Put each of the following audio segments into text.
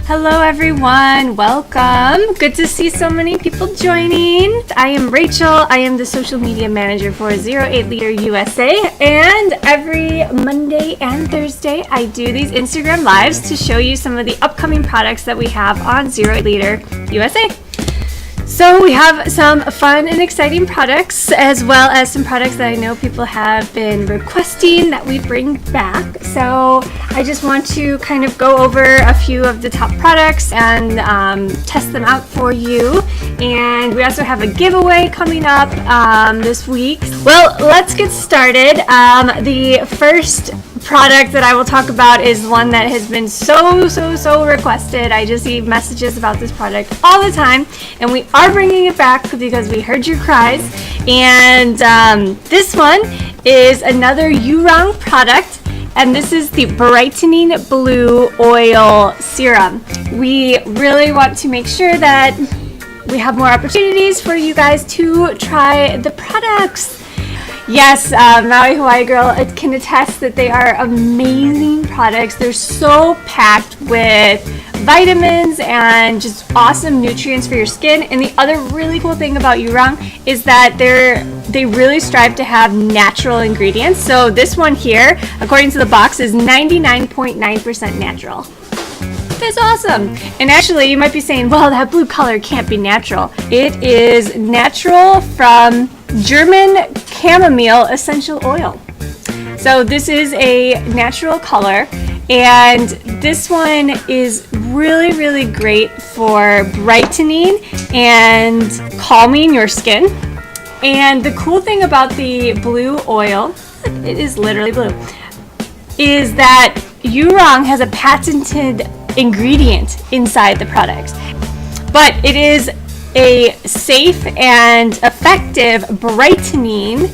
Hello everyone, welcome. Good to see so many people joining. I am Rachel. I am the social media manager for 08 Leader USA, and every Monday and Thursday I do these Instagram lives to show you some of the upcoming products that we have on 08 Leader USA. So we have some fun and exciting products, as well as some products that I know people have been requesting that we bring back. So I just want to kind of go over a few of the top products and test them out for you. And we also have a giveaway coming up this week. Well, let's get started. The first product that I will talk about is one that has been so requested. I just see messages about this product all the time, and we are bringing it back because we heard your cries. And this one is another Urang product, and this is the Brightening Blue Oil Serum. We really want to make sure that we have more opportunities for you guys to try the products. Yes, Maui Hawaii Girl can attest that they are amazing products. They're so packed with vitamins and just awesome nutrients for your skin. And the other really cool thing about Urang is that they really strive to have natural ingredients. So this one here, according to the box, is 99.9% natural. That's awesome. And actually, you might be saying, well, that blue color can't be natural. It is natural from German chamomile essential oil. So this is a natural color, and this one is really great for brightening and calming your skin. And the cool thing about the blue oil, it is literally blue, is that Urang has a patented ingredient inside the product, but it is a safe and effective brightening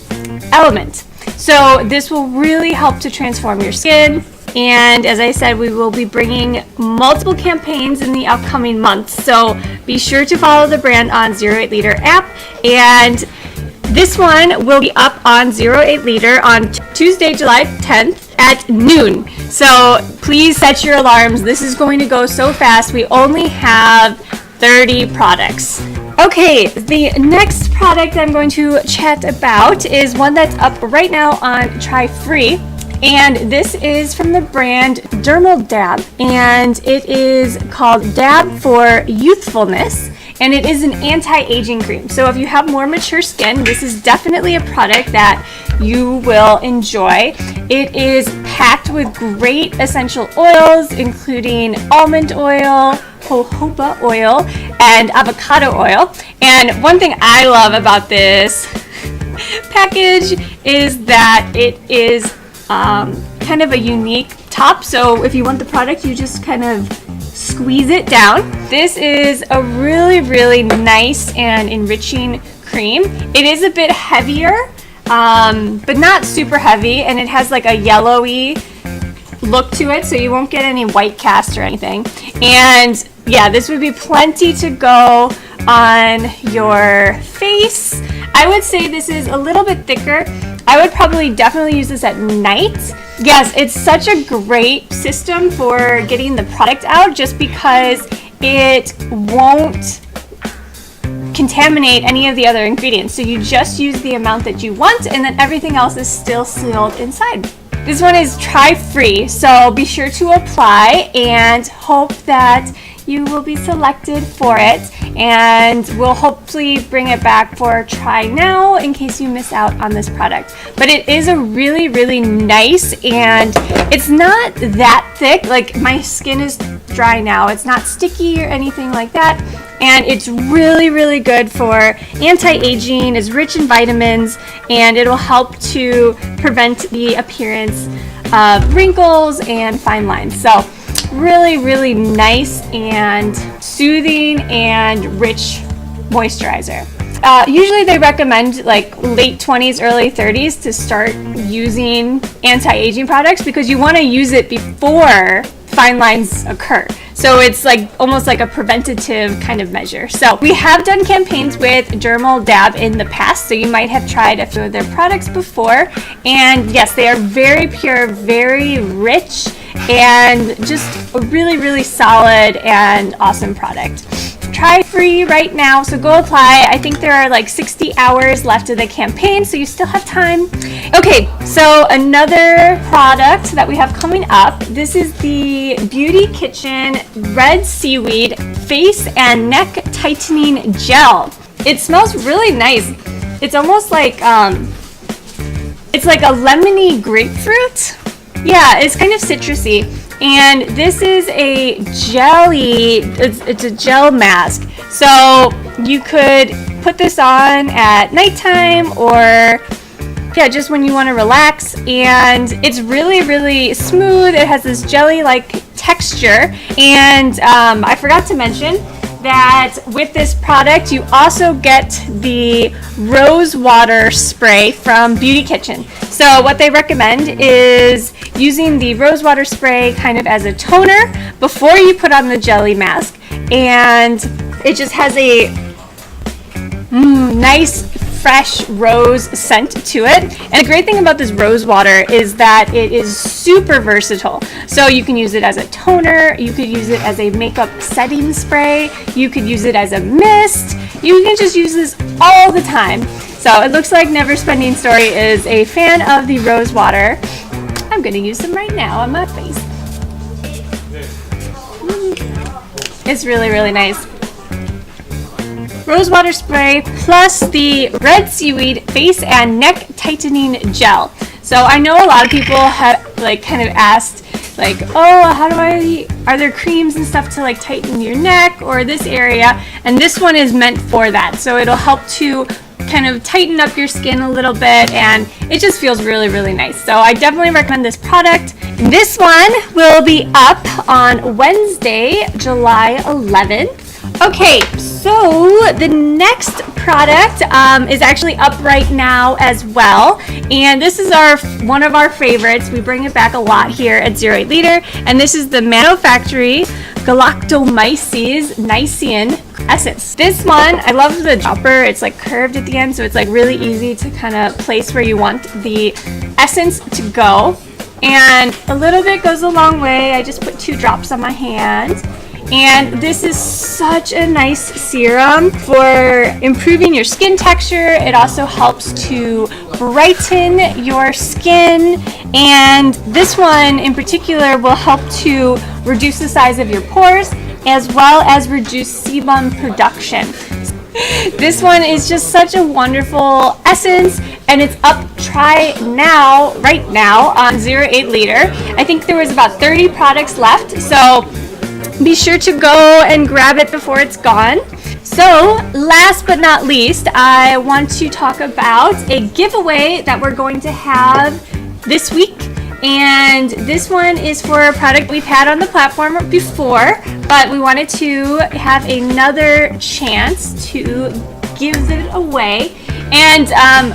element. So this will really help to transform your skin. And as I said, we will be bringing multiple campaigns in the upcoming months. So be sure to follow the brand on 08 Leader app. And this one will be up on 08 Leader on Tuesday, July 10th at noon. So please set your alarms. This is going to go so fast. We only have 30 products. Okay, the next product I'm going to chat about is one that's up right now on Try Free, and this is from the brand Dermal Dap, and it is called Dap Four Youthfulness, and it is an anti-aging cream. So if you have more mature skin, this is definitely a product that you will enjoy. It is packed with great essential oils, including almond oil, jojoba oil, and avocado oil. And one thing I love about this package is that it is kind of a unique top. So if you want the product, you just kind of squeeze it down. This is a really nice and enriching cream. It is a bit heavier, but not super heavy, and it has like a yellowy look to it, so you won't get any white cast or anything. And yeah, this would be plenty to go on your face. I would say this is a little bit thicker. I would probably definitely use this at night. Yes, it's such a great system for getting the product out, just because it won't contaminate any of the other ingredients. So you just use the amount that you want, and then everything else is still sealed inside. This one is Try Free, so be sure to apply and hope that you will be selected for it, and we'll hopefully bring it back for try now in case you miss out on this product. But it is a really nice, and it's not that thick. Like, my skin is dry now. It's not sticky or anything like that, and it's really good for anti-aging. It's rich in vitamins, and it'll help to prevent the appearance of wrinkles and fine lines. So really nice and soothing and rich moisturizer. Usually they recommend like late 20s, early 30s to start using anti-aging products, because you want to use it before fine lines occur. So it's like almost like a preventative kind of measure. So we have done campaigns with Dermal Dab in the past, so you might have tried a few of their products before. And yes, they are very pure, very rich, and just a really, really solid and awesome product. Try free right now, so go apply. I think there are like 60 hours left of the campaign, so you still have time. Okay, so another product that we have coming up, this is the Beauty Kitchen Red Seaweed Face and Neck Tightening Gel. It smells really nice. It's almost like it's like a lemony grapefruit. Yeah, it's kind of citrusy. And this is a jelly, it's a gel mask. So you could put this on at nighttime or yeah, just when you want to relax. And it's really, really smooth. It has this jelly-like texture. And I forgot to mention that with this product you also get the rose water spray from Beauty Kitchen. So what they recommend is using the rose water spray kind of as a toner before you put on the jelly mask, and it just has a nice fresh rose scent to it. And the great thing about this rose water is that it is super versatile. So you can use it as a toner, you could use it as a makeup setting spray, you could use it as a mist, you can just use this all the time. So it looks like Never Spending Story is a fan of the rose water. I'm gonna use some right now on my face. It's really, really nice. Rose water spray plus the red seaweed face and neck tightening gel. So I know a lot of people have like kind of asked like, oh, how do are there creams and stuff to like tighten your neck or this area? And this one is meant for that. So it'll help to kind of tighten up your skin a little bit, and it just feels really, really nice. So I definitely recommend this product. This one will be up on Wednesday, July 11th. Okay, so the next product is actually up right now as well, and this is one of our favorites. We bring it back a lot here at 08 Liter, and this is the Manufactory Galactomyces Nicean Essence. This one, I love the dropper. It's like curved at the end, so it's like really easy to kind of place where you want the essence to go, and a little bit goes a long way. I just put 2 drops on my hand. And this is such a nice serum for improving your skin texture. It also helps to brighten your skin. And this one in particular will help to reduce the size of your pores as well as reduce sebum production. This one is just such a wonderful essence, and it's up right now on 08 Liter. I think there was about 30 products left, so be sure to go and grab it before it's gone. So last but not least, I want to talk about a giveaway that we're going to have this week. And this one is for a product we've had on the platform before, but we wanted to have another chance to give it away. And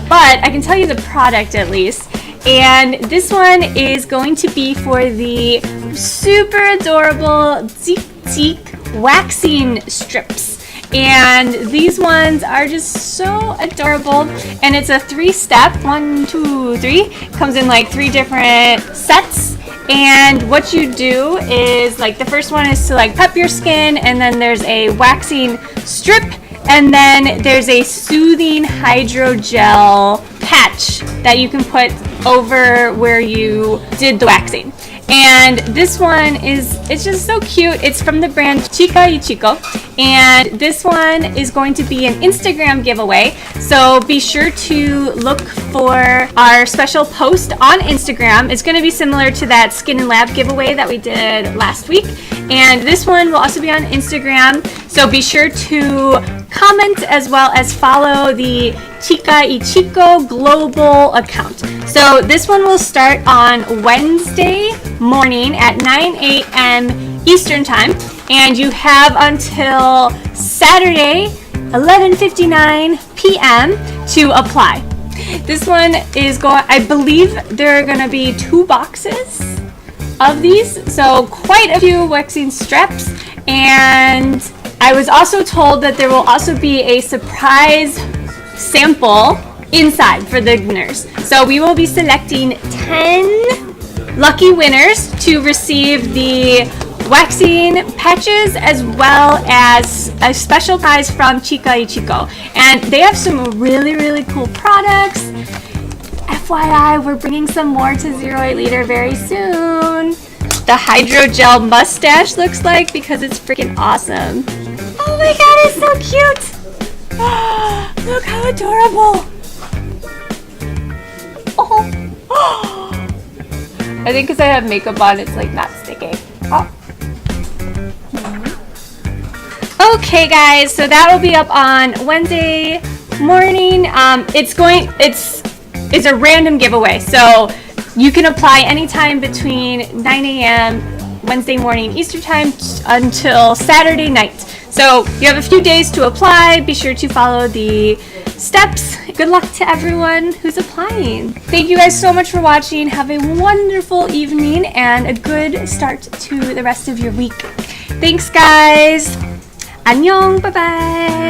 but I can tell you the product at least. And this one is going to be for the super adorable Zik Zik waxing strips. And these ones are just so adorable. And it's a 3-step, 1, 2, 3. Comes in like 3 different sets. And what you do is like the first one is to like prep your skin, and then there's a waxing strip, and then there's a soothing hydrogel patch that you can put over where you did the waxing. And this one it's just so cute. It's from the brand Chica y Chico, and this one is going to be an Instagram giveaway. So be sure to look for our special post on Instagram. It's going to be similar to that Skin and Lab giveaway that we did last week, and this one will also be on Instagram. So be sure to comment as well as follow the Chica y Chico global account. So this one will start on Wednesday morning at 9 a.m. Eastern time, and you have until Saturday 11:59 p.m. to apply. This one is I believe there are going to be 2 boxes of these, so quite a few waxing straps. And I was also told that there will also be a surprise sample inside for the winners. So we will be selecting 10 lucky winners to receive the waxing patches as well as a special prize from Chica y Chico. And they have some really cool products. FYI, we're bringing some more to 08 Liter very soon. The hydrogel mustache looks like, because it's freaking awesome. Oh my god, it's so cute! Look how adorable! Oh. I think because I have makeup on, it's like not sticking. Oh. Okay guys, so that will be up on Wednesday morning. It's a random giveaway, so you can apply anytime between 9 a.m. Wednesday morning Eastern time until Saturday night. So you have a few days to apply. Be sure to follow the steps. Good luck to everyone who's applying. Thank you guys so much for watching. Have a wonderful evening and a good start to the rest of your week. Thanks guys. 안녕. Bye bye.